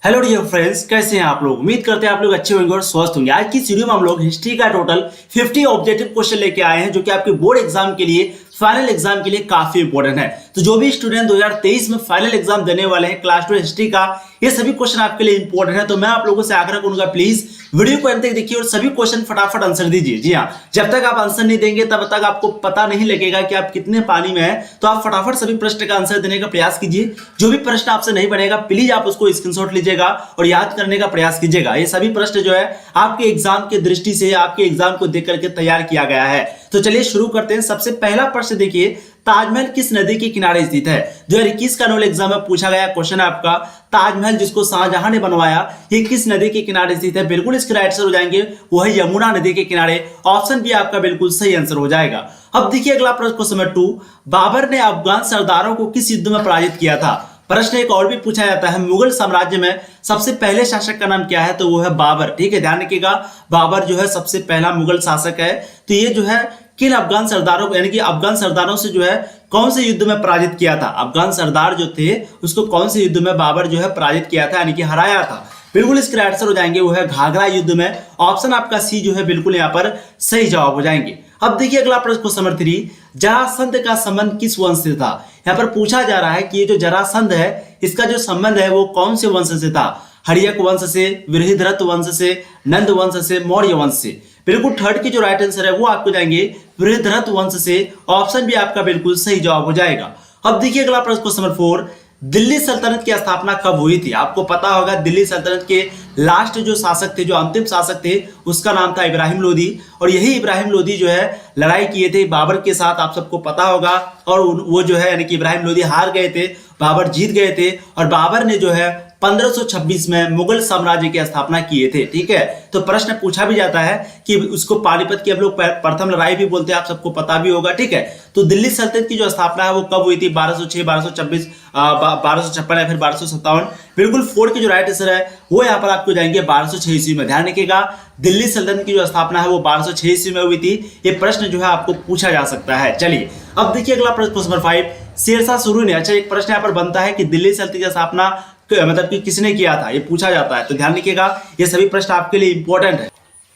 Hello dear friends, कैसे हैं आप लोग। उम्मीद करते हैं आप लोग अच्छे होंगे और स्वस्थ होंगे। आज की इस वीडियो में हम लोग हिस्ट्री का टोटल 50 ऑब्जेक्टिव क्वेश्चन लेके आए हैं जो कि आपके बोर्ड एग्जाम के लिए, फाइनल एग्जाम के लिए काफी इंपॉर्टेंट है। तो जो भी स्टूडेंट 2023 में फाइनल एग्जाम देने वाले हैं क्लास 2 हिस्ट्री का, ये सभी क्वेश्चन आपके लिए इंपॉर्टेंट है। तो मैं आप लोगों से आग्रह करूंगा, प्लीज वीडियो को अंत तक देखिए और सभी क्वेश्चन फटाफट आंसर दीजिए। जी हाँ, जब तक आप आंसर नहीं देंगे तब तक आपको पता नहीं लगेगा कि आप कितने पानी में हैं। तो आप फटाफट सभी प्रश्न का आंसर देने का प्रयास कीजिए। जो भी प्रश्न आपसे नहीं बनेगा प्लीज आप उसको स्क्रीनशॉट लीजिएगा और याद करने का प्रयास कीजिएगा। ये सभी प्रश्न जो है आपके एग्जाम की दृष्टि से, आपके एग्जाम को देख करके तैयार किया गया है। तो चलिए शुरू करते हैं। सबसे पहला प्रश्न देखिए, ताजमहल किस नदी के किनारे स्थित है। 2021 का नोबल एग्जाम में पूछा गया क्वेश्चन है आपका, ताजमहल जिसको शाहजहां ने बनवाया ये किस नदी के किनारे स्थित है। बिल्कुल इसके राइट आंसर हो जाएंगे वो है यमुना नदी के किनारे। ऑप्शन भी आपका बिल्कुल सही आंसर हो जाएगा। अब देखिए अगला प्रश्न, क्वेश्चन नंबर 2, बाबर ने अफगान सरदारों को किस युद्ध में पराजित किया था। प्रश्न एक और भी पूछा जाता है, मुगल साम्राज्य में सबसे पहले शासक का नाम क्या है, तो वो है बाबर। ठीक है, ध्यान रखिएगा, बाबर जो है सबसे पहला मुगल शासक है। तो ये जो है किन अफगान सरदारों को, यानी कि अफगान सरदारों से जो है कौन से युद्ध में पराजित किया था। अफगान सरदार जो थे उसको कौन से युद्ध में बाबर जो है पराजित किया था, यानी कि हराया था। बिल्कुल इसके आंसर हो जाएंगे वो है घाघरा युद्ध में। ऑप्शन आपका सी जो है बिल्कुल यहाँ पर सही जवाब हो जाएंगे। अब देखिए अगला प्रश्न, क्वेश्चन नंबर 3, जरासंध का संबंध किस वंश से था। यहाँ पर पूछा जा रहा है कि ये जो जरासंध है इसका जो संबंध है वो कौन से वंश से था। हर्यक वंश से, वृहद्रथ वंश से, नंद वंश से, मौर्य वंश से। बिल्कुल थर्ड की जो राइट आंसर है वो आपको जाएंगे वृहद्रथ वंश से। ऑप्शन भी आपका बिल्कुल सही जवाब हो जाएगा। अब देखिए अगला प्रश्न, क्वेश्चन नंबर 4, दिल्ली सल्तनत की स्थापना कब हुई थी। आपको पता होगा दिल्ली सल्तनत के लास्ट जो शासक थे, जो अंतिम शासक थे, उसका नाम था इब्राहिम लोदी। और यही इब्राहिम लोदी जो है लड़ाई किए थे बाबर के साथ, आप सबको पता होगा। और वो जो है यानी कि इब्राहिम लोदी हार गए थे, बाबर जीत गए थे। और बाबर ने जो है 1526 में मुगल साम्राज्य की स्थापना किए थे। ठीक है, तो प्रश्न पूछा भी जाता है कि उसको पानीपत की हम लोग प्रथम लड़ाई भी बोलते हैं, आप सबको पता भी होगा। ठीक है, तो दिल्ली सल्तनत की जो स्थापना है वो कब हुई थी, 1206, 1226, 1256 या फिर 1257। बिल्कुल 4 की जो राइट आंसर है वो यहाँ पर आपको जाएंगे 1206 ईस्वी में। ध्यान रखिएगा, दिल्ली सल्तनत की जो स्थापना है वो 1206 ईस्वी में हुई थी। ये प्रश्न जो है आपको पूछा जा सकता है। चलिए अब देखिए अगला प्रश्न, क्वेश्चन नंबर 5, शेरशाह सूरी ने, अच्छा एक प्रश्न यहाँ पर बनता है कि दिल्ली सल्तनत की स्थापना मतलब कि किसने किया था, ये पूछा जाता है। तो ध्यान रखिएगा, ये सभी प्रश्न आपके लिए इंपॉर्टेंट है।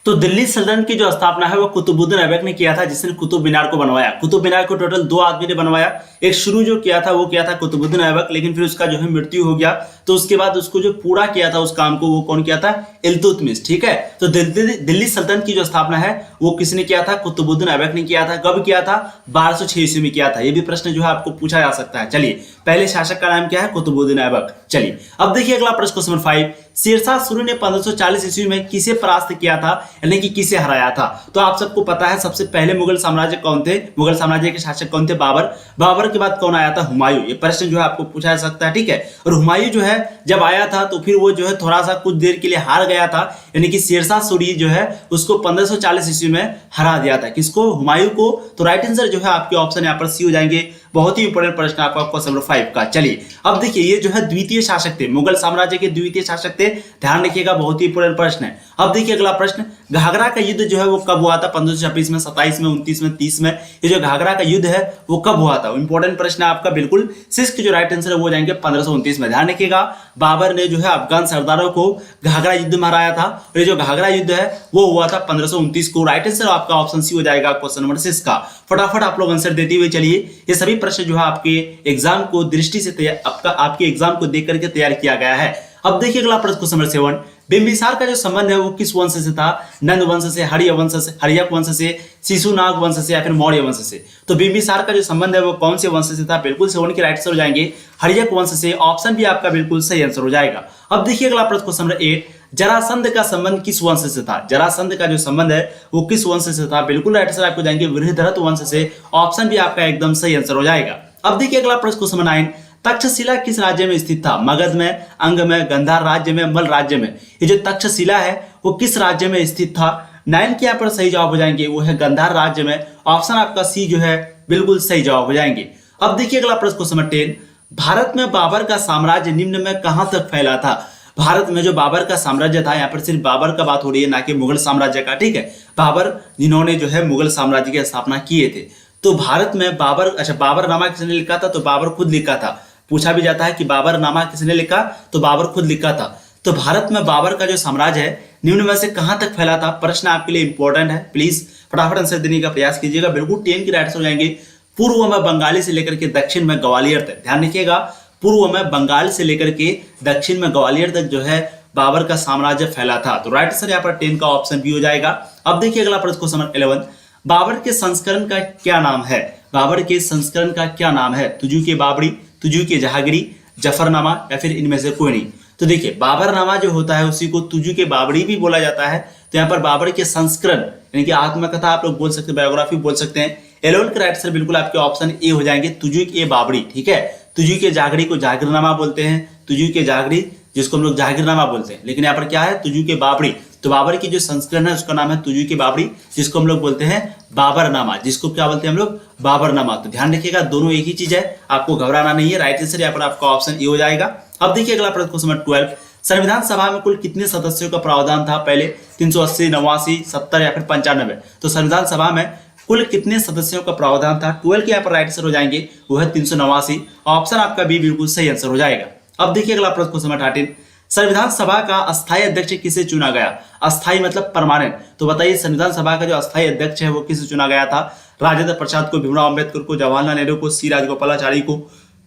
तो दिल्ली सल्तनत की जो स्थापना है वो कुतुबुद्दीन ऐबक ने किया था, जिसने कुतुब मीनार को बनवाया। कुतुब मीनार को टोटल 2 आदमी ने बनवाया। एक शुरू जो किया था वो किया था कुतुबुद्दीन ऐबक, लेकिन फिर उसका जो है मृत्यु हो गया। तो उसके बाद उसको जो पूरा किया था उस काम को, वो कौन किया था, इल्तुतमिश। ठीक है, तो दिल्ली सल्तनत की जो स्थापना है वो किसने किया था, कुतुबुद्दीन ऐबक ने किया था। कब किया था, 1206 ईस्वी में किया था। ये भी प्रश्न जो है आपको पूछा जा सकता है। चलिए, पहले शासक का नाम क्या है, कुतुबुद्दीन ऐबक। चलिए अब देखिए अगला प्रश्न, क्वेश्चन नंबर 5, शेरशाह सूरी ने 1540 ईस्वी में किसे परास्त किया था, यानी कि किसे हराया था। तो आप सबको पता है सबसे पहले मुगल साम्राज्य कौन थे, मुगल साम्राज्य के शासक कौन थे, बाबर। बाबर के बाद कौन आया था, हुमायूं। ये प्रश्न जो है आपको पूछा जा सकता है। ठीक है, और हुमायूं जो है जब आया था तो फिर वो जो है थोड़ा सा कुछ देर के लिए हार गया था, यानी कि शेरशाह सूरी जो है उसको 1540 ईस्वी में हरा दिया था। किसको, हुमायूं को। तो राइट आंसर जो है आपके ऑप्शन यहाँ पर सी हो जाएंगे। बहुत ही इंपॉर्टेंट प्रश्न आपका क्वेश्चन नंबर 5 का। चलिए अब देखिए, ये जो है द्वितीय शासक थे, मुगल साम्राज्य के द्वितीय शासक थे। ध्यान रखिएगा, बहुत ही इंपॉर्टेंट प्रश्न है। अब देखिए अगला प्रश्न, घाघरा का युद्ध जो है वो कब हुआ था, 1526 में, 27 में, 29 में, 30 में। ये जो घाघरा का युद्ध है वो कब हुआ था, इंपॉर्टेंट प्रश्न है आपका। बिल्कुल सिक्स की जो राइट आंसर है वो जाएंगे 1529 में। ध्यान रखिएगा, बाबर ने जो है अफगान सरदारों को घाघरा युद्ध में हराया था। और ये जो घाघरा युद्ध है वो हुआ था 1529 को। राइट आंसर आपका ऑप्शन सी हो जाएगा क्वेश्चन नंबर 6 का। फटाफट आप लोग आंसर देते हुए चलिए। ये सभी प्रश्न जो है आपके एग्जाम को दृष्टि से आपके एग्जाम को देख करके तैयार किया गया है। अब देखिए अगला प्रश्न, क्वेश्चन नंबर 7, बिंबिसार का जो संबंध है वो किस वंश से था, नंद वंश से, हर्य वंश से, हर्यक वंश से, शिशुनाग वंश से या फिर मौर्य वंश से। तो बिंबिसार का जो संबंध है वो कौन से वंश से था, बिल्कुल 7 के राइट आंसर हो जाएंगे हर्यक वंश से। ऑप्शन भी आपका बिल्कुल सही आंसर हो जाएगा। अब देखिए अगला प्रश्न, क्वेश्चन नंबर 8, जरासंध का संबंध किस वंश से था। जरासंध का जो संबंध है वो किस वंश से था, बिल्कुल राइट आंसर आपको जाएंगे वृहद्रथ वंश से। ऑप्शन भी आपका एकदम सही आंसर हो जाएगा। अब देखिए अगला प्रश्न, क्वेश्चन नंबर 9, तक्षशिला किस राज्य में स्थित था, मगध में, अंग में, गंधार राज्य में, मल राज्य में। ये जो तक्षशिला है वो किस राज्य में स्थित था। 9 के यहाँ पर सही जवाब हो जाएंगे वो है गंधार राज्य में। ऑप्शन आपका सी जो है बिल्कुल सही जवाब हो जाएंगे। अब देखिए अगला प्रश्न, क्वेश्चन नंबर 10, भारत में बाबर का साम्राज्य निम्न में कहां तक फैला था। भारत में जो बाबर का साम्राज्य था, यहाँ पर सिर्फ बाबर का बात हो रही है, ना कि मुगल साम्राज्य का। ठीक है, बाबर जिन्होंने जो है मुगल साम्राज्य की स्थापना किए थे। तो भारत में बाबर, अच्छा बाबरनामा किसने लिखा था, तो बाबर खुद लिखा था। पूछा भी जाता है कि बाबरनामा किसने लिखा, तो बाबर खुद लिखा था। तो भारत में बाबर का जो साम्राज्य है निम्न में से कहां तक फैला था? प्रश्न आपके लिए इंपॉर्टेंट है, प्लीज फटाफट आंसर देने का प्रयास कीजिएगा। बिल्कुल 10 की राइट आंसर हो जाएंगे पूर्व में बंगाली से लेकर के दक्षिण में ग्वालियर तक। ध्यान रखिएगा, पूर्व में बंगाल से लेकर के दक्षिण में ग्वालियर तक जो है बाबर का साम्राज्य फैला था। तो राइट आंसर यहाँ पर 10 का ऑप्शन बी हो जाएगा। अब देखिए अगला प्रश्न क्वेश्चन नंबर 11, बाबर के संस्करण का क्या नाम है? बाबर के संस्करण का क्या नाम है? तुजू के बाबरी, तुजू के जहांगीरी, जफरनामा या फिर इनमें से कोई नहीं। तो देखिए बाबरनामा जो होता है उसी को तुजू के बाबरी भी बोला जाता है। तो यहाँ पर बाबर के संस्करण यानी कि आत्मकथा आप लोग बोल सकते हैं, बायोग्राफी बोल सकते हैं। 11 का राइट आंसर बिल्कुल आपके ऑप्शन ए हो जाएंगे, तुजू के बाबरी। ठीक है, तुजू के जागरी को जागीरनामा बोलते हैं, तुजू के जागरी जिसको हम लोग जागीरनामा बोलते हैं, लेकिन यहाँ पर क्या है? तुजू के बाबरी। तो बाबर की जो संस्करण है उसका नाम है तुजू के बाबरी, जिसको हम लोग बोलते हैं बाबरनामा। जिसको क्या बोलते हैं हम लोग? बाबरनामा। तो ध्यान रखिएगा दोनों एक ही चीज है, आपको घबराना नहीं है। राइट आंसर यहाँ पर आपका ऑप्शन ए हो जाएगा। अब देखिए अगला प्रश्न क्वेश्चन नंबर 12, संविधान सभा में कुल कितने सदस्यों का प्रावधान था? पहले 380, 89, 70 या फिर 95। तो संविधान सभा में कुल कितने सदस्यों का प्रावधान था? 12 के यहाँ पर राइट आंसर हो जाएंगे वो है 389। ऑप्शन आपका बी बिल्कुल सही आंसर हो जाएगा। अब देखिए अगला प्रश्न क्वेश्चन नंबर 13, संविधान सभा का अस्थायी अध्यक्ष किसे चुना गया? अस्थायी मतलब परमानेंट। तो बताइए संविधान सभा का जो अस्थायी अध्यक्ष है वो किसे चुना गया था? राजेंद्र प्रसाद को, भीमराव अम्बेडकर को, जवाहरलाल नेहरू को, सी राजगोपालाचारी को।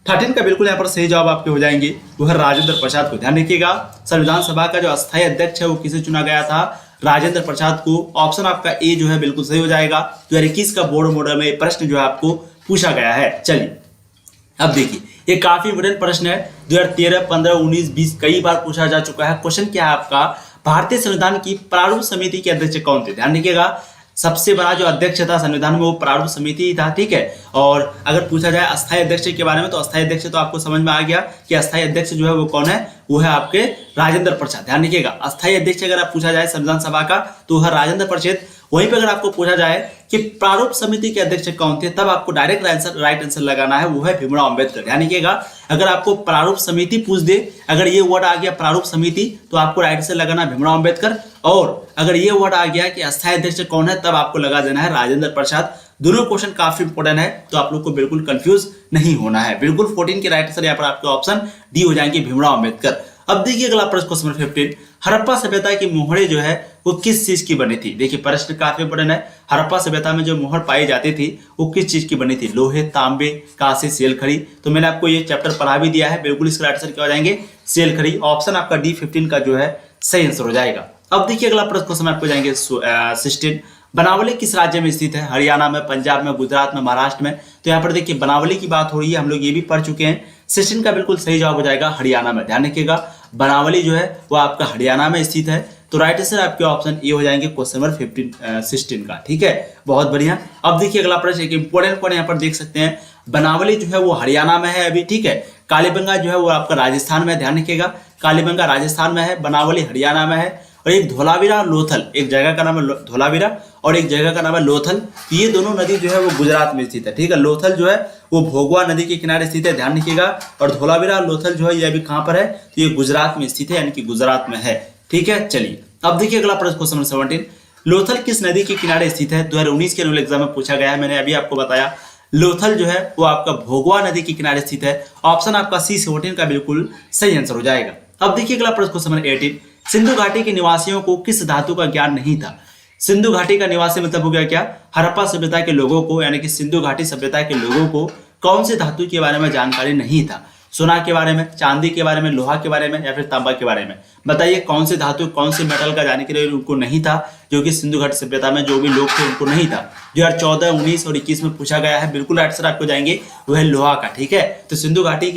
13 का बिल्कुल यहाँ पर सही जवाब आपके हो जाएंगे वो है राजेंद्र प्रसाद को। ध्यान रखिएगा संविधान सभा का जो अस्थायी अध्यक्ष है वो किसे चुना गया था? राजेंद्र प्रसाद को। ऑप्शन आपका ए जो है बिल्कुल सही हो जाएगा। 2021 का बोर्ड मॉडल में प्रश्न जो है आपको पूछा गया है। चलिए अब देखिए ये काफी इंपोर्टेंट प्रश्न है, 2013, 15, 19, 20 कई बार पूछा जा चुका है। क्वेश्चन क्या है आपका? भारतीय संविधान की प्रारूप समिति के अध्यक्ष कौन थे? ध्यान रखिएगा सबसे बड़ा जो अध्यक्ष था संविधान में वो प्रारूप समिति ही था। ठीक है, और अगर पूछा जाए अस्थायी अध्यक्ष के बारे में तो अस्थायी अध्यक्ष तो आपको समझ में आ गया कि अस्थायी अध्यक्ष जो है वो कौन है? वो है आपके राजेंद्र प्रसाद। ध्यान रखिएगा अस्थायी अध्यक्ष अगर आप पूछा जाए संविधान सभा का तो है राजेंद्र प्रसाद। वहीं पे अगर आपको पूछा जाए कि प्रारूप समिति के अध्यक्ष कौन थे तब आपको डायरेक्ट राइट आंसर लगाना है, वो है भीमराव अम्बेडकर। ध्यान रखिएगा अगर आपको प्रारूप समिति पूछ दे, अगर ये वर्ड आ गया प्रारूप समिति तो आपको राइट आंसर लगाना भीमराव अम्बेडकर, और अगर ये वर्ड आ गया कि अस्थायी अध्यक्ष कौन है तब आपको लगा देना है राजेंद्र प्रसाद। दोनों क्वेश्चन काफी इंपोर्टेंट है तो आप लोग को बिल्कुल कंफ्यूज नहीं होना है। बिल्कुल 14 के राइट आंसर यहाँ पर आपके ऑप्शन डी हो जाएंगे भीमराव अम्बेडकर। अब देखिए अगला प्रश्न क्वेश्चन नंबर 15, हड़प्पा सभ्यता की मोहरें जो है वो किस चीज की बनी थी? देखिए प्रश्न काफी इंपोर्टेंट है। हड़प्पा सभ्यता में जो मोहर पाई जाती थी वो किस चीज की बनी थी? लोहे, तांबे, कांसे, सेलखड़ी। तो मैंने आपको ये चैप्टर पढ़ा भी दिया है, बिल्कुल इसका आंसर क्या हो जाएंगे? सेलखड़ी। ऑप्शन आपका डी 15 का जो है सही आंसर हो जाएगा। अब देखिए अगला प्रश्न क्वेश्चन आपको जाएंगे 16, बनावली किस राज्य में स्थित है? हरियाणा में, पंजाब में, गुजरात में, महाराष्ट्र में। तो यहाँ पर देखिए बनावली की बात हो रही है, हम लोग ये भी पढ़ चुके हैं। 16 का बिल्कुल सही जवाब हो जाएगा हरियाणा में। ध्यान रखिएगा बनावली जो है वो आपका हरियाणा में स्थित है। तो राइट आंसर आपके ऑप्शन ए हो जाएंगे क्वेश्चन नंबर 16 का। ठीक है, बहुत बढ़िया। अब देखिए अगला प्रश्न एक इंपॉर्टेंट पॉइंट यहाँ पर देख सकते हैं, बनावली जो है वो हरियाणा में है अभी। ठीक है, कालीबंगा जो है वो आपका राजस्थान में। ध्यान रखिएगा कालीबंगा राजस्थान में है, बनावली हरियाणा में है। और एक धोलावीरा लोथल, एक जगह का नाम है धोलावीरा और एक जगह का नाम है लोथल। ये दोनों नदी जो है वो गुजरात में स्थित है। ठीक है, लोथल जो है वो भोगवा नदी के किनारे स्थित है, ध्यान रखिएगा। और धोलावीरा लोथल जो है ये अभी कहाँ पर है? तो ये गुजरात में स्थित है, यानी कि गुजरात में है। ठीक है, चलिए अब देखिए अगला प्रश्न क्वेश्चन नंबर 17, लोथल किस नदी के किनारे स्थित है? 2019 के एनुअल एग्जाम में पूछा गया है, मैंने अभी आपको बताया। लोथल जो है वो आपका भोगवा नदी के किनारे स्थित है। ऑप्शन आपका सी 17 का बिल्कुल सही आंसर हो जाएगा। अब देखिए अगला प्रश्न क्वेश्चन नंबर 18, सिंधु घाटी के निवासियों को किस धातु का ज्ञान नहीं था? सिंधु घाटी का निवासी मतलब हो गया क्या? हड़प्पा सभ्यता के लोगों को, यानी कि सिंधु घाटी सभ्यता के लोगों को कौन से धातु के बारे में जानकारी नहीं था? सोना के बारे में, चांदी के बारे में, लोहा के बारे में या फिर तांबा के बारे में? बताइए कौन से धातु, कौन से मेटल का जानने के लिए उनको नहीं था, जो कि सिंधु घाटी सभ्यता में जो भी लोग थे उनको नहीं था। 2014, 19 और 21 में पूछा गया है। बिल्कुल आंसर आपको जाएंगे वो है लोहा का। ठीक है, तो सिंधु घाटी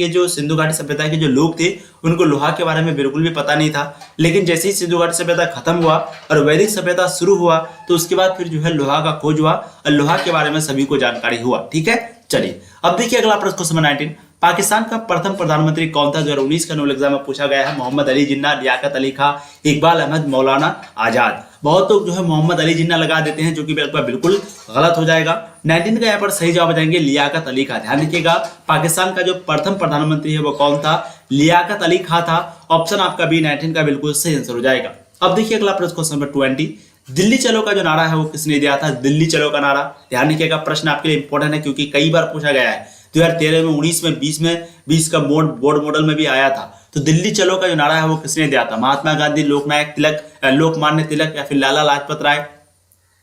सभ्यता के जो लोग थे उनको लोहा के बारे में बिल्कुल भी पता नहीं था। लेकिन जैसे ही सिंधु घाटी सभ्यता खत्म हुआ और वैदिक सभ्यता शुरू हुआ तो उसके बाद फिर जो है लोहा का खोज हुआ और लोहा के बारे में सभी को जानकारी हुआ। ठीक है, चलिए अब देखिए अगला प्रश्न क्वेश्चन नंबर 19, पाकिस्तान का प्रथम प्रधानमंत्री कौन था? 2019 का एनुअल एग्जाम में पूछा गया है। मोहम्मद अली जिन्ना, लियाकत अली खां, इकबाल अहमद, मौलाना आजाद। बहुत लोग जो है मोहम्मद अली जिन्ना लगा देते हैं, जो कि बिल्कुल गलत हो जाएगा। 19 का यहाँ पर सही जवाब हो जाएंगे लियाकत अली खां। ध्यान रखिएगा पाकिस्तान का जो प्रथम प्रधानमंत्री है वो कौन था? लियाकत अली खां था। ऑप्शन आपका बी 19 का बिल्कुल सही आंसर हो जाएगा। अब देखिए अगला प्रश्न क्वेश्चन नंबर 20, दिल्ली चलो का जो नारा है वो किसने दिया था? दिल्ली चलो का नारा। ध्यान रखिएगा प्रश्न आपके लिए इंपॉर्टेंट है क्योंकि कई बार पूछा गया है। 2013 में, 19 में, 20 में, 20 का बोर्ड मॉडल में भी आया था। तो दिल्ली चलो का जो नारा है वो किसने दिया था? महात्मा गांधी, लोकनायक तिलक, लोकमान्य तिलक या फिर लाला लाजपत राय,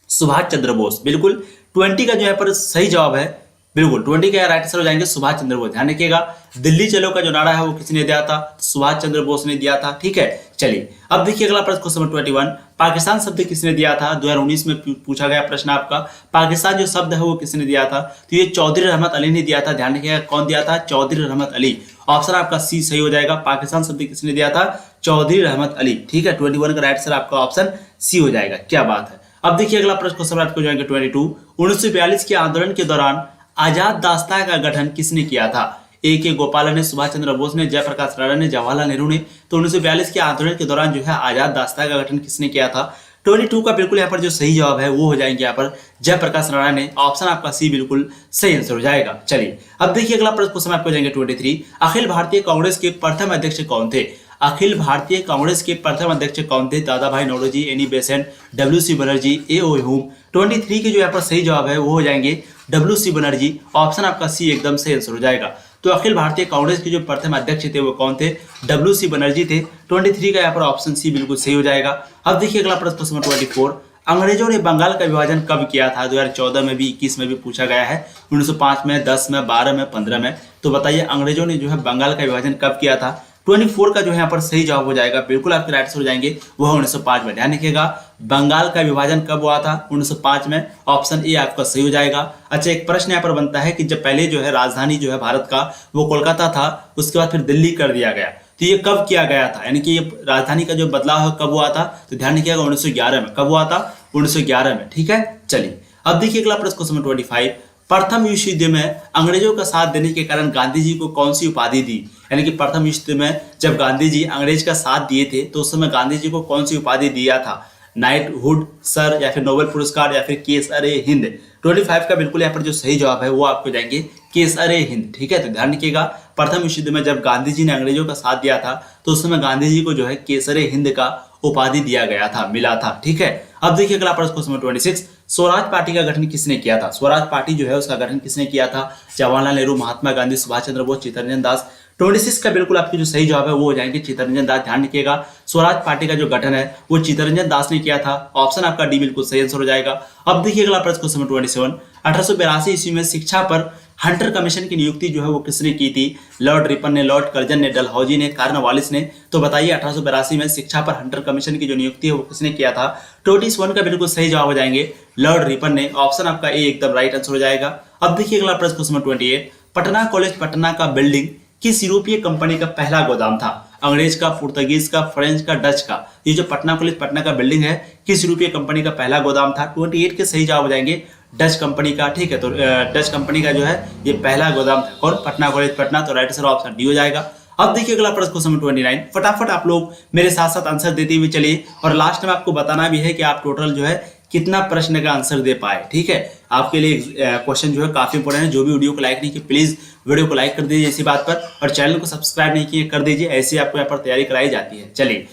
सुभाष चंद्र बोस। बिल्कुल 20 का जो है पर सही जवाब है, बिल्कुल 20 का राइट आंसर हो जाएंगे सुभाष चंद्र बोस। ध्यान रखिएगा, दिल्ली चलो का जो नारा है वो किसने दिया था? सुभाष चंद्र बोस ने दिया था। ठीक है, चलिए अब देखिए अगला प्रश्न, क्वेश्चन नंबर 21, पाकिस्तान शब्द किसने दिया था? 2019 में पूछा गया प्रश्न आपका, पाकिस्तान जो शब्द है वो किसने दिया था? तो ये चौधरी रहमत अली ने दिया था। ध्यान रखिएगा, कौन दिया था? चौधरी रहमत अली। ऑप्शन आपका सी सही हो जाएगा। पाकिस्तान शब्द किसने दिया था? चौधरी रहमत अली। ठीक है, 21 का राइट आंसर आपका ऑप्शन सी हो जाएगा। क्या बात है। अब देखिए अगला प्रश्न, क्वेश्चन आपको जाएंगे 22, 1942 के आंदोलन के दौरान आजाद दास्ता का गठन किसने किया था? ए के गोपालन ने, सुभाष चंद्र बोस ने, जयप्रकाश नारायण ने, जवाहरलाल नेहरू ने। तो 1942 के आंदोलन के दौरान जो है आजाद दास्ता का गठन किसने किया था? 22 का बिल्कुल यहाँ पर जो सही जवाब है वो हो जाएंगे यहाँ पर जयप्रकाश नारायण ने। ऑप्शन आपका सी बिल्कुल सही आंसर हो जाएगा। चलिए अब देखिए अगला प्रश्न, क्वेश्चन आपको जाएंगे 23, अखिल भारतीय कांग्रेस के प्रथम अध्यक्ष कौन थे? अखिल भारतीय कांग्रेस के प्रथम अध्यक्ष कौन थे? Dadabhai Naoroji, Annie Besant, W C. Banerjee, A O. Hume. 23 के जो यहाँ पर सही जवाब है वो हो जाएंगे डब्ल्यू.सी. बनर्जी। ऑप्शन आपका सी एकदम सही आंसर हो जाएगा। तो अखिल भारतीय कांग्रेस के जो प्रथम अध्यक्ष थे वो कौन थे? डब्ल्यू.सी. बनर्जी थे। 23 का यहाँ पर ऑप्शन सी बिल्कुल सही हो जाएगा। अब देखिए अगला प्रश्न, क्वेश्चन 24, अंग्रेजों ने बंगाल का विभाजन कब किया था? 2014 में भी, 21 में भी पूछा गया है, 1905 में, 10 में, 12 में, 15 में। तो बताइए अंग्रेजों ने जो है बंगाल का विभाजन कब किया था? 24 का जो है यहाँ पर सही जवाब हो जाएगा, बिल्कुल आपके राइट आंसर हो जाएंगे, वो है 1905 में। ध्यान रखिएगा, बंगाल का विभाजन कब हुआ था? 1905 में। ऑप्शन ए आपका सही हो जाएगा। अच्छा, एक प्रश्न यहाँ पर बनता है कि जब पहले जो है राजधानी जो है भारत का वो कोलकाता था, उसके बाद फिर दिल्ली कर दिया गया, तो ये कब किया गया था? यानी कि ये राजधानी का जो बदलाव है कब हुआ था? तो ध्यान रखिएगा 1911 में। कब हुआ था? 1911 में। ठीक है, चलिए अब देखिए अगला प्रश्न, क्वेश्चन 25, प्रथम विश्व युद्ध में अंग्रेजों का साथ देने के कारण गांधी जी को कौन सी उपाधि दी? यानी कि प्रथम विश्व युद्ध में जब गांधी जी अंग्रेज का साथ दिए थे तो उस समय गांधी जी को कौन सी उपाधि दिया था? नाइटहुड सर, या फिर नोबेल पुरस्कार, या फिर केसर-ए हिंद। 25 का बिल्कुल यहाँ पर जो सही जवाब है वो आपको जाएंगे केसर-ए हिंद। ठीक है, तो ध्यान रखिएगा, प्रथम विश्व युद्ध में जब गांधी जी ने अंग्रेजों का साथ दिया था तो उस समय गांधी जी को जो है केसर-ए हिंद का उपाधि दिया गया था, मिला था। ठीक है, अब देखिए अगला प्रश्न, क्वेश्चन 26, स्वराज पार्टी का गठन किसने किया था? स्वराज पार्टी जो है उसका गठन किसने किया था? जवाहरलाल नेहरू, महात्मा गांधी, सुभाष चंद्र बोस, चित्तरंजन दास। 26 का बिल्कुल आपकी जो सही जवाब है वो हो जाएंगे चित्तरंजन दास। ध्यान रखिएगा, स्वराज पार्टी का जो गठन है वो चित्तरंजन दास ने किया था। ऑप्शन आपका डी बिल्कुल सही आंसर हो जाएगा। अब देखिए अगला प्रश्न, क्वेश्चन 27, 1882 ईस्वी में शिक्षा पर हंटर कमीशन की नियुक्ति जो है वो किसने की थी? लॉर्ड रिपन ने, लॉर्ड कर्जन ने, डलहौजी ने, कॉर्नवालिस ने। तो बताइए 1882 में शिक्षा पर हंटर कमीशन की जो नियुक्ति है वो किसने किया था? 21 का बिल्कुल सही जवाब हो जाएंगे लॉर्ड रिपन ने। ऑप्शन आपका ए एकदम राइट आंसर हो जाएगा। अब देखिए अगला प्रश्न, क्वेश्चन 28, पटना कॉलेज पटना का बिल्डिंग किस यूरोपीय कंपनी का पहला गोदाम था? अंग्रेज का, पुर्तगीज का, फ्रेंच का, डच का। ये जो पटना कॉलेज पटना का बिल्डिंग है किस यूरोपीय कंपनी का पहला गोदाम था? 28 के सही जवाब हो जाएंगे डच कंपनी का। ठीक है, तो डच कंपनी का जो है ये पहला गोदाम था और पटना कॉलेज पटना। तो राइट आंसर ऑप्शन डी हो जाएगा। अब देखिए अगला प्रश्न, क्वेश्चन 29, फटाफट आप लोग मेरे साथ साथ आंसर देते हुए चलिए, और लास्ट में आपको बताना भी है कि आप टोटल जो है कितना प्रश्न का आंसर दे पाए। ठीक है, आपके लिए क्वेश्चन जो है काफी इंपॉर्टेंट है। जो भी वीडियो को लाइक नहीं किया प्लीज वीडियो को लाइक कर दीजिए इसी बात पर, और चैनल को सब्सक्राइब नहीं किए कर दीजिए, ऐसे आपको यहाँ पर तैयारी कराई जाती है। चलिए,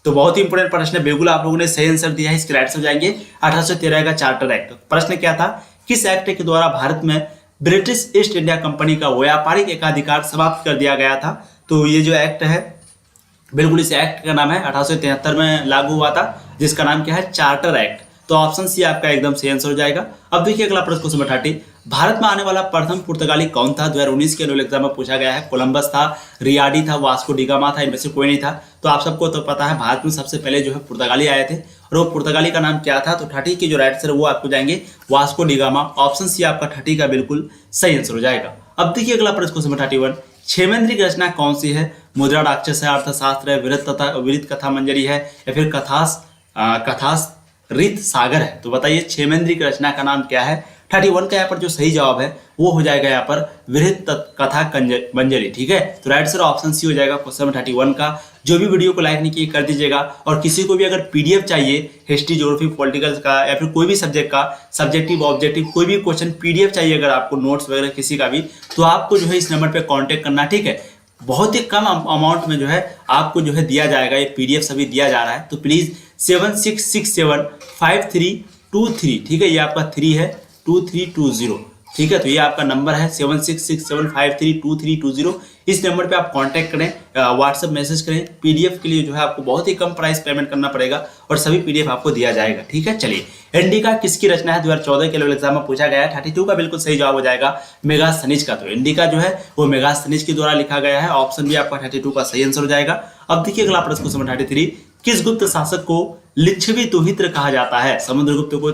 तो बहुत ही इंपॉर्टेंट प्रश्न है, बिल्कुल आप लोगों ने सही आंसर दिया है। इसके राइट आंसर जाएंगे 1813 का चार्टर एक्ट। प्रश्न क्या था? किस एक्ट के द्वारा भारत में ब्रिटिश ईस्ट इंडिया कंपनी का व्यापारिक एकाधिकार समाप्त कर दिया गया था? तो ये जो एक्ट है बिल्कुल इस एक्ट का नाम है 1873 में लागू हुआ था, जिसका नाम क्या है? Charter act. तो ऑप्शन सी आपका एकदम सही आंसर हो जाएगा। अब देखिए अगला प्रश्न, क्वेश्चन 30, भारत में आने वाला प्रथम पुर्तगाली कौन था? 2019 के एनुअल एग्जाम में पूछा गया है। कोलंबस था, रियाडी था, वास्को डिगामा था, इनमें से कोई नहीं था। तो आप सबको तो पता है भारत में सबसे पहले जो है पुर्तगाली आए थे, और वो पुर्तगाली का नाम क्या था? तो 30 की जो राइट आंसर है वो आपको जाएंगे वास्को डिगामा। ऑप्शन सी आपका 30 का बिल्कुल सही आंसर हो जाएगा। अब देखिए अगला प्रश्न, क्वेश्चन 31, क्षेमेंद्री की रचना कौन सी है? मुद्रा राक्षस है, अर्थशास्त्र है, विरत कथा मंजरी है, या फिर कथास रीत सागर है? तो बताइए क्षेमेंद्री की रचना का नाम क्या है? 31 का यहाँ पर जो सही जवाब है वो हो जाएगा यहाँ पर विरत कथा मंजरी। ठीक है, तो राइट आंसर ऑप्शन सी हो जाएगा क्वेश्चन 31 का। जो भी वीडियो को लाइक नहीं किए कर दीजिएगा, और किसी को भी अगर पीडीएफ चाहिए हिस्ट्री, ज्योग्राफी, पॉलिटिकल का, या फिर कोई भी सब्जेक्ट का सब्जेक्टिव ऑब्जेक्टिव कोई भी क्वेश्चन पीडीएफ चाहिए अगर आपको, नोट्स वगैरह किसी का भी, तो आपको जो है इस नंबर पर कॉन्टेक्ट करना। ठीक है, बहुत ही कम अमाउंट में जो है आपको जो है दिया जाएगा, ये पीडीएफ सभी दिया जा रहा है। तो प्लीज 76675323, ठीक है, ये आपका 3 है 2320 ठीक है, तो ये आपका नंबर है 7667532320। इस नंबर पे आप कांटेक्ट करें, व्हाट्सएप मैसेज करें। पीडीएफ के लिए जो है आपको बहुत ही कम प्राइस पेमेंट करना पड़ेगा और सभी पीडीएफ आपको दिया जाएगा। ठीक है, चलिए, इंडिका किसकी रचना है? 2014 के लेवल एग्जाम में पूछा गया है। 32 का बिल्कुल सही जवाब हो जाएगा मेगास्थनीज का। तो इंडिका जो है वो मेगास्थनीज के द्वारा लिखा गया है। ऑप्शन भी आपका 32 का सही आंसर हो जाएगा। अब देखिए अगला प्रश्न क्वेश्चन 33, किस गुप्त शासक को लिच्छवी दुहित्र कहा जाता है? समुद्रगुप्त को,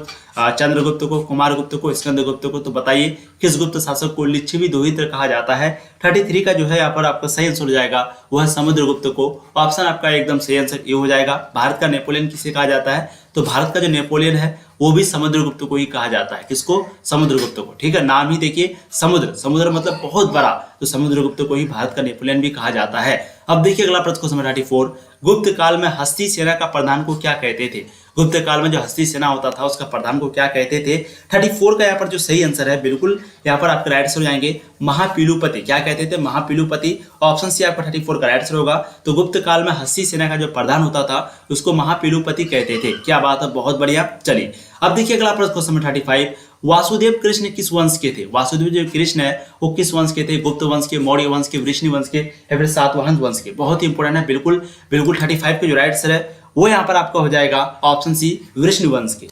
चंद्रगुप्त को, कुमारगुप्त को, स्कंदगुप्त को? तो बताइए किस गुप्त शासक को लिच्छवी दुहित्र कहा जाता है? 33 का जो है यहाँ पर आपका सही आंसर हो जाएगा वह है समुद्रगुप्त को। ऑप्शन आपका एकदम सही आंसर ये हो जाएगा। भारत का नेपोलियन किसे कहा जाता है? तो भारत का जो नेपोलियन है वो भी समुद्रगुप्त को ही कहा जाता है। किसको? समुद्रगुप्त को। ठीक है, नाम ही देखिए समुद्र, समुद्र मतलब बहुत बड़ा, तो समुद्रगुप्त को ही भारत का नेपोलियन भी कहा जाता है। अब देखिए अगला प्रश्न क्वेश्चन 34, गुप्त काल में हस्ती सेना का प्रधान को क्या कहते थे? गुप्त काल में जो हस्ती सेना होता था उसका प्रधान को क्या कहते थे? 34 का यहाँ पर जो सही आंसर है बिल्कुल यहाँ पर आपके राइट आंसर हो जाएंगे महापीलुपति। क्या कहते थे? महापीलुपति। ऑप्शन सी आपका 34 का राइट आंसर होगा। तो गुप्त काल में हस्ती सेना का जो प्रधान होता था उसको महापीलुपति कहते थे। क्या बात है, बहुत बढ़िया। चलिए अब देखिए अगला प्रश्न क्वेश्चन 35, वासुदेव कृष्ण किस वंश के थे? वासुदेव जो कृष्ण है वो किस वंश के थे? गुप्त वंश के, मौर्य वंश के, वृष्णि वंश के या फिर सातवाहन वंश के? बहुत ही इंपॉर्टेंट है। बिल्कुल बिल्कुल 35 के जो राइट आंसर है वो यहाँ पर आपका हो जाएगा ऑप्शन सी वृष्णि वंश के।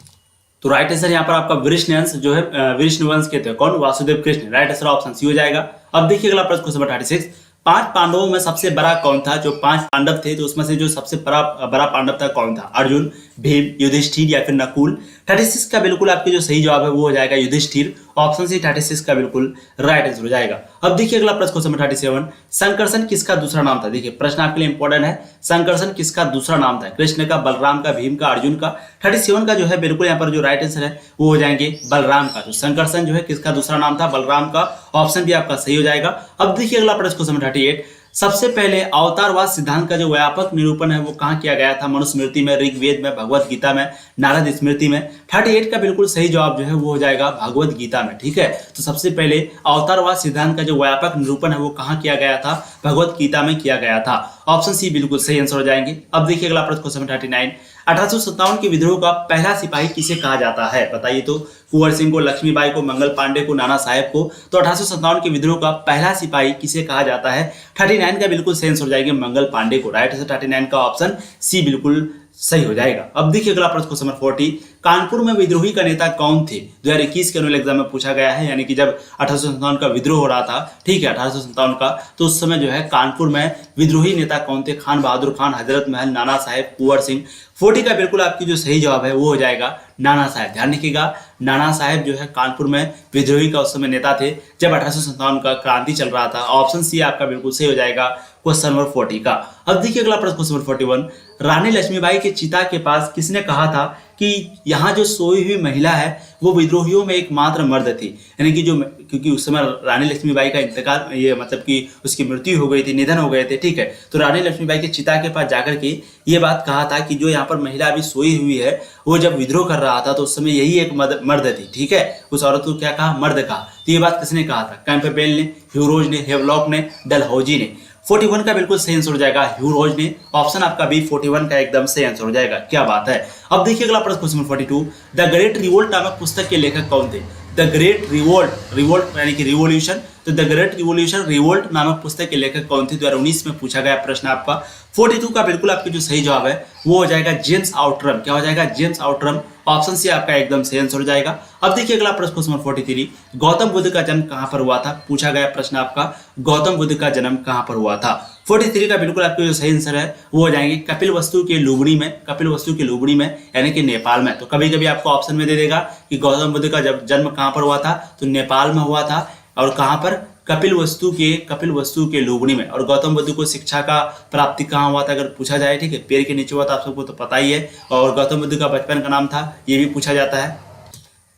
तो राइट आंसर यहाँ पर आपका वृष्णि जो है वृष्णि वंश के थे। कौन? Vasudev Krishna. Right answer option C हो जाएगा। अब देखिए अगला प्रश्न क्वेश्चन 36, 5 पांडवों में सबसे बड़ा कौन था? जो 5 पांडव थे तो उसमें से जो सबसे बड़ा पांडव था कौन था? अर्जुन, भीम, युधिष्ठिर या फिर नकुल? 36 का बिल्कुल आपके जो सही जवाब है वो हो जाएगा युधिष्ठिर। ऑप्शन सी 36 का बिल्कुल राइट आंसर हो जाएगा। अब देखिए अगला प्रश्न क्वेश्चन 37, संकर्षण किसका दूसरा नाम था? देखिए प्रश्न आपके लिए इंपॉर्टेंट है। संकर्षण किसका दूसरा नाम था? कृष्ण का, बलराम का, भीम का, अर्जुन का? 37 का जो है बिल्कुल यहाँ पर जो राइट आंसर है वो हो जाएंगे बलराम का। तो संकर्षण जो है किसका दूसरा नाम था? बलराम का। ऑप्शन भी आपका सही हो जाएगा। अब देखिए अगला प्रश्न क्वेश्चन 38, सबसे पहले अवतारवाद सिद्धांत का जो व्यापक निरूपण है वो कहाँ किया गया था? मनुस्मृति में, ऋग्वेद में, भगवत गीता में, नारद स्मृति में? 38 का बिल्कुल सही जवाब जो है वो हो जाएगा भगवत गीता में। ठीक है, तो सबसे पहले अवतारवाद सिद्धांत का जो व्यापक निरूपण है वो कहाँ किया गया था? भगवत गीता में किया गया था। ऑप्शन सी बिल्कुल सही आंसर हो जाएंगे। अब देखिए अगला प्रश्न क्वेश्चन 39, 1857 के विद्रोह का पहला सिपाही किसे कहा जाता है? बताइए तो। कुंवर सिंह को, लक्ष्मीबाई को, मंगल पांडे को, नाना साहेब को? तो 1857 के विद्रोह का पहला सिपाही किसे कहा जाता है? 39 का बिल्कुल सही आंसर हो जाएगा मंगल पांडे को। राइट आंसर 39 का ऑप्शन सी बिल्कुल सही हो जाएगा। अब देखिए अगला प्रश्न क्वेश्चन 40, कानपुर में विद्रोही का नेता कौन थे? 2021 के एनुअल एग्जाम में पूछा गया है, यानी कि जब 1857 का विद्रोह हो रहा था, ठीक है 1857 का, तो उस समय जो है कानपुर में विद्रोही नेता कौन थे? खान बहादुर खान, हजरत महल, नाना साहेब, कुंवर सिंह? 40 का बिल्कुल आपकी जो सही जवाब है वो हो जाएगा नाना साहेब। ध्यान रखिएगा, नाना साहेब जो है कानपुर में विद्रोही का उस समय नेता थे जब 1857 का क्रांति चल रहा था। ऑप्शन सी आपका बिल्कुल सही हो जाएगा क्वेश्चन नंबर 40 का। अब देखिए अगला प्रश्न क्वेश्चन नंबर 41, रानी लक्ष्मीबाई के चिता के पास किसने कहा था कि यहाँ जो सोई हुई महिला है वो विद्रोहियों में एकमात्र मर्द थी? यानी कि जो, क्योंकि उस समय रानी लक्ष्मीबाई का इंतकाल, ये मतलब कि उसकी मृत्यु हो गई थी, निधन हो गए थे। ठीक है, तो रानी लक्ष्मीबाई के चिता के पास जाकर के ये बात कहा था कि जो यहाँ पर महिला अभी सोई हुई है वो जब विद्रोह कर रहा था तो उस समय यही एक मर्द थी। ठीक है, उस औरत को क्या कहा? मर्द कहा। तो ये बात किसने कहा था? कैंपबेल ने, ह्यूरोज ने, हेवलॉक ने, डलहौजी ने? 41 का बिल्कुल सही आंसर हो जाएगा ह्यूरोज ने। ऑप्शन आपका बी 41 का एकदम सही आंसर हो जाएगा। क्या बात है। अब देखिए अगला प्रश्न क्वेश्चन 42, द ग्रेट रिवोल्ट नामक पुस्तक के लेखक कौन थे? द ग्रेट रिवोल्ट, रिवोल्ट यानी कि रिवोल्यूशन, तो द ग्रेट रिवोल्यूशन रिवोल्ट नामक पुस्तक के लेखक कौन थे? 2019 में पूछा गया प्रश्न आपका। 42 का बिल्कुल आपके जो सही जवाब है वो हो जाएगा जेम्स आउटरम। क्या हो जाएगा? James Outram. ऑप्शन सी आपका एकदम सही आंसर हो जाएगा। अब देखिए अगला प्रश्न क्वेश्चन 43, गौतम बुद्ध का जन्म कहां पर हुआ था? पूछा गया प्रश्न आपका, गौतम बुद्ध का जन्म कहां पर हुआ था? 43 का बिल्कुल आपके जो सही आंसर है वो हो जाएंगे कपिलवस्तु के लुबनी में, कपिलवस्तु के लुबनी में यानी कि नेपाल में। तो कभी कभी आपको ऑप्शन में दे देगा कि गौतम बुद्ध का जन्म कहां पर हुआ था, तो नेपाल में हुआ था। और कहां पर? कपिलवस्तु के लुबनी में। और गौतम बुद्ध को शिक्षा का प्राप्ति कहाँ हुआ था अगर पूछा जाए? ठीक है, पेड़ के नीचे हुआ था, आप सबको तो पता ही है। और गौतम बुद्ध का बचपन का नाम था, ये भी पूछा जाता है।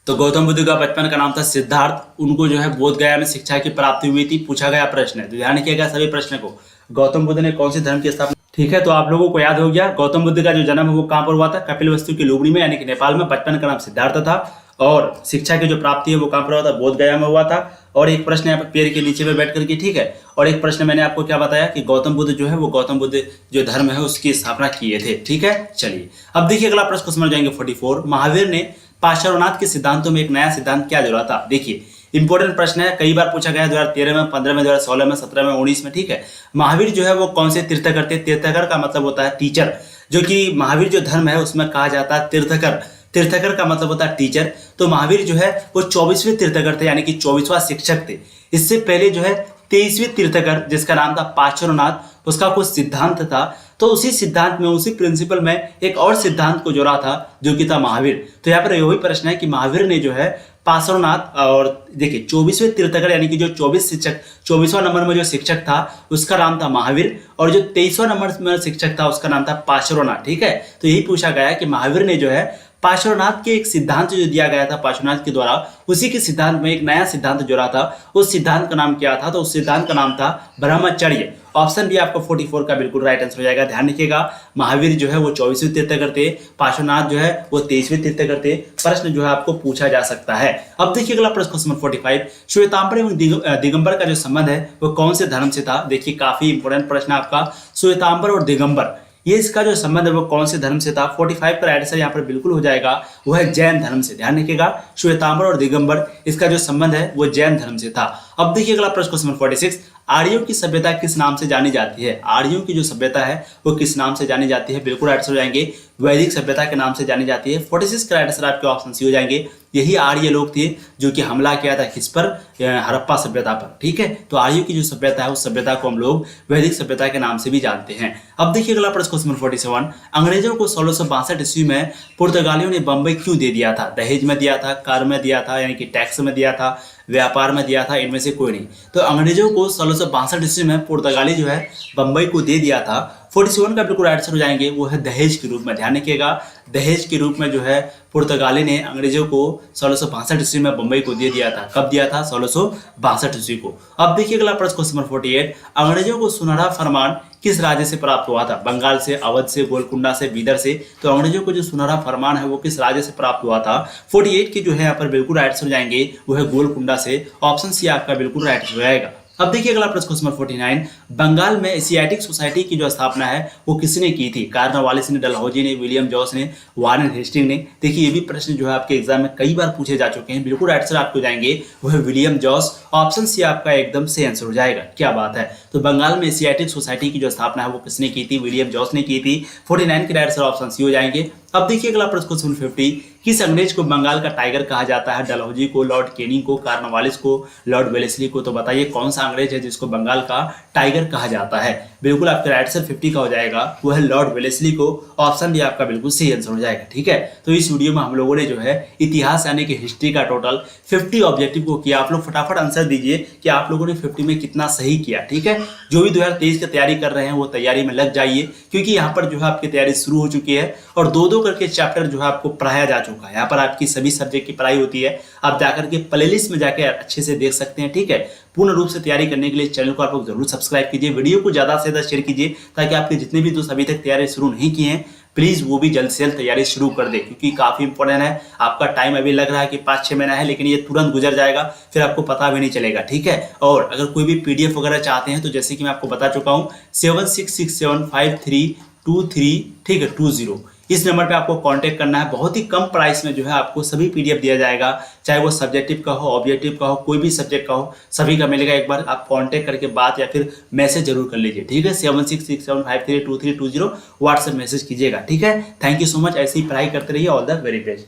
तो गौतम बुद्ध का बचपन का नाम था सिद्धार्थ। उनको जो है बोध गया में शिक्षा की प्राप्ति हुई थी, पूछा गया प्रश्न है। तो ध्यान रखिएगा सभी प्रश्न को। गौतम बुद्ध ने कौन से धर्म की स्थापना? ठीक है, तो आप लोगों को याद हो गया गौतम बुद्ध का जो जन्म है वो कहाँ पर हुआ था? कपिलवस्तु की लुबनी में यानी कि नेपाल में। बचपन का नाम सिद्धार्थ था और शिक्षा की जो प्राप्ति है वो कहाँ पर हुआ था? बोध गया में हुआ था। और एक प्रश्न यहाँ पर पेड़ के नीचे में बैठ करके, ठीक है। और एक प्रश्न मैंने आपको क्या बताया कि गौतम बुद्ध जो है वो गौतम बुद्ध जो धर्म है उसकी स्थापना किए थे। ठीक है, चलिए अब देखिए अगला प्रश्न को समझ जाएंगे 44, महावीर ने पार्श्वनाथ के सिद्धांतों में एक नया सिद्धांत क्या जोड़ा था? देखिए इंपॉर्टेंट प्रश्न है, कई बार पूछा गया 2013 में, 15 में, 2016 में, 17 में, 19 में। ठीक है, महावीर जो है वो कौन से तीर्थकर थे? तीर्थकर का मतलब होता है टीचर, जो कि महावीर जो धर्म है उसमें कहा जाता है तीर्थकर। तीर्थकर का मतलब होता है टीचर। तो महावीर जो है वो 24वें तीर्थकर थे, यानी कि 24वां शिक्षक थे। इससे पहले जो है 23वें तीर्थकर जिसका नाम था पार्श्वनाथ, उसका कुछ सिद्धांत था, तो उसी सिद्धांत में, उसी प्रिंसिपल में एक और सिद्धांत को जोड़ा था जो कि था महावीर। तो यहाँ पर यही प्रश्न है कि महावीर ने जो है पार्श्वनाथ, और देखिए 24वें तीर्थकर यानी कि जो 24 शिक्षक, 24वां नंबर में जो शिक्षक था उसका नाम था महावीर, और जो 23वां नंबर में शिक्षक था उसका नाम था पार्श्वनाथ। ठीक है, तो यही पूछा गया है कि महावीर ने जो है पार्श्वनाथ के एक सिद्धांत जो दिया गया था पार्श्वनाथ के द्वारा, उसी के सिद्धांत में एक नया सिद्धांत जोड़ा था। उस सिद्धांत का नाम क्या था? तो उस सिद्धांत का नाम था ब्रह्मचर्य। ऑप्शन भी आपका 44 का बिल्कुल राइट आंसर हो जाएगा। ध्यान रखिएगा, महावीर जो है वो 24वें तीर्थकर थे, पार्श्वनाथ जो है वो 23वें तीर्थकर थे। प्रश्न जो है आपको पूछा जा सकता है। अब देखिए अगला प्रश्न, क्वेश्चन नंबर 45, श्वेतांबर एवं दिगंबर का जो संबंध है वो कौन से धर्म से था? देखिए काफी इंपोर्टेंट प्रश्न आपका, श्वेतांबर और दिगंबर, ये इसका जो संबंध है वो कौन से धर्म से था? 45 का राइट आंसर यहाँ पर बिल्कुल हो जाएगा, वो है जैन धर्म से। ध्यान रखिएगा, श्वेतांबर और दिगंबर इसका जो संबंध है वो जैन धर्म से था। अब देखिए अगला प्रश्न, क्वेश्चन नंबर 46, आर्यों की सभ्यता किस नाम से जानी जाती है? आर्यों की जो सभ्यता है वो किस नाम से जानी जाती है? बिल्कुल राइट आंसर हो जाएंगे, वैदिक सभ्यता के नाम से जानी जाती है। 46 का राइट आंसर आपके ऑप्शन सी हो जाएंगे। यही आर्य लोग थे जो कि हमला किया था किस पर? हड़प्पा सभ्यता पर। ठीक है, तो आर्यों की जो सभ्यता है उस सभ्यता को हम लोग वैदिक सभ्यता के नाम से भी जानते हैं। अब देखिए अगला प्रश्न, क्वेश्चन नंबर 47, अंग्रेजों को 1662 ईस्वी में पुर्तगालियों ने बंबई क्यों दे दिया था? दहेज में दिया था, कर में दिया था, यानी कि टैक्स में दिया था, व्यापार में दिया था, इनमें से कोई नहीं। तो अंग्रेजों को 1662 ईस्वी में पुर्तगाली जो है बंबई को दे दिया था। 47 का बिल्कुल आंसर हो जाएंगे, वो है दहेज के रूप में। ध्यान रखिएगा, दहेज के रूप में जो है पुर्तगाली ने अंग्रेजों को 1662 ईस्वी में बंबई को दे दिया था। कब दिया था? 1662 ईस्वी को। अब देखिए अगला प्रश्न, क्वेश्चन नंबर 48, अंग्रेजों को सुनहरा फरमान किस राज्य से प्राप्त हुआ था? बंगाल से, अवध से, गोलकुंडा से, बीदर से। तो अंग्रेजों को जो सुनहरा फरमान है वो किस राज्य से प्राप्त हुआ था? 48 की जो है यहाँ पर बिल्कुल राइट आंसर हो जाएंगे, वो है गोलकुंडा से। ऑप्शन सी आपका बिल्कुल राइट हो जाएगा। अब देखिए अगला प्रश्न, क्वेश्चन नंबर 49, बंगाल में एशियाटिक सोसाइटी की जो स्थापना है वो किसने की थी? कार्नवालिस ने, डलहौजी ने, विलियम जॉस ने, वारेन हेस्टिंग ने। देखिए ये भी प्रश्न जो है आपके एग्जाम में कई बार पूछे जा चुके हैं। बिल्कुल राइट आंसर आपको जाएंगे, वो है विलियम जॉस। ऑप्शन सी आपका एकदम से आंसर हो जाएगा। क्या बात है, तो बंगाल में एशियाटिक सोसाइटी की जो स्थापना है वो किसने की थी? विलियम जॉस ने की थी। 49 के राइट आंसर ऑप्शन सी हो जाएंगे। अब देखिए अगला प्रश्न, क्वेश्चन 50, किस अंग्रेज को बंगाल का टाइगर कहा जाता है? डलहौजी को, लॉर्ड कैनिंग को, कार्नवालिस को, लॉर्ड वेलेस्ली को। तो बताइए कौन सा अंग्रेज है जिसको बंगाल का टाइगर कहा जाता है? बिल्कुल आपका राइट आंसर 50 का हो जाएगा, वो है लॉर्ड वेलेस्ली को। ऑप्शन भी आपका बिल्कुल सही आंसर हो जाएगा। ठीक है, तो इस वीडियो में हम लोगों ने जो है इतिहास यानी कि हिस्ट्री का टोटल 50 ऑब्जेक्टिव को किया। आप लोग फटाफट आंसर दीजिए कि आप लोगों ने 50 में कितना सही किया। ठीक है, जो भी 2023 की तैयारी कर रहे हैं वो तैयारी में लग जाइए, क्योंकि यहाँ पर जो है आपकी तैयारी शुरू हो चुकी है और दो करके चैप्टर जो है आपको पढ़ाया जा चुका है। यहाँ पर आपकी सभी सब्जेक्ट की पढ़ाई होती है। आप जाकर के प्लेलिस्ट में जाकर अच्छे से देख सकते हैं। ठीक है, पूर्ण रूप से तैयारी करने के लिए चैनल को आप लोग जरूर सब्सक्राइब कीजिए, वीडियो को ज्यादा से ज्यादा शेयर कीजिए, ताकि आपके जितने भी दोस्त अभी तक तैयारी शुरू नहीं किए हैं प्लीज वो भी जल्द से जल्द तैयारी शुरू कर दे, क्योंकि काफी इंपॉर्टेंट है। आपका टाइम अभी लग रहा है कि 5-6 महीना है, लेकिन ये तुरंत गुजर जाएगा, फिर आपको पता भी नहीं चलेगा। ठीक है, और अगर कोई भी पीडीएफ वगैरह चाहते हैं तो जैसे कि मैं आपको बता चुका हूँ 76675323, ठीक है 20, इस नंबर पे आपको कांटेक्ट करना है। बहुत ही कम प्राइस में जो है आपको सभी पीडीएफ दिया जाएगा, चाहे वो सब्जेक्टिव का हो, ऑब्जेक्टिव का हो, कोई भी सब्जेक्ट का हो, सभी का मिलेगा। एक बार आप कांटेक्ट करके बात या फिर मैसेज जरूर कर लीजिए। ठीक है, 7667532320 व्हाट्सएप मैसेज कीजिएगा। ठीक है, थैंक यू सो मच। ऐसे ही पढ़ाई करते रहिए। All the very best.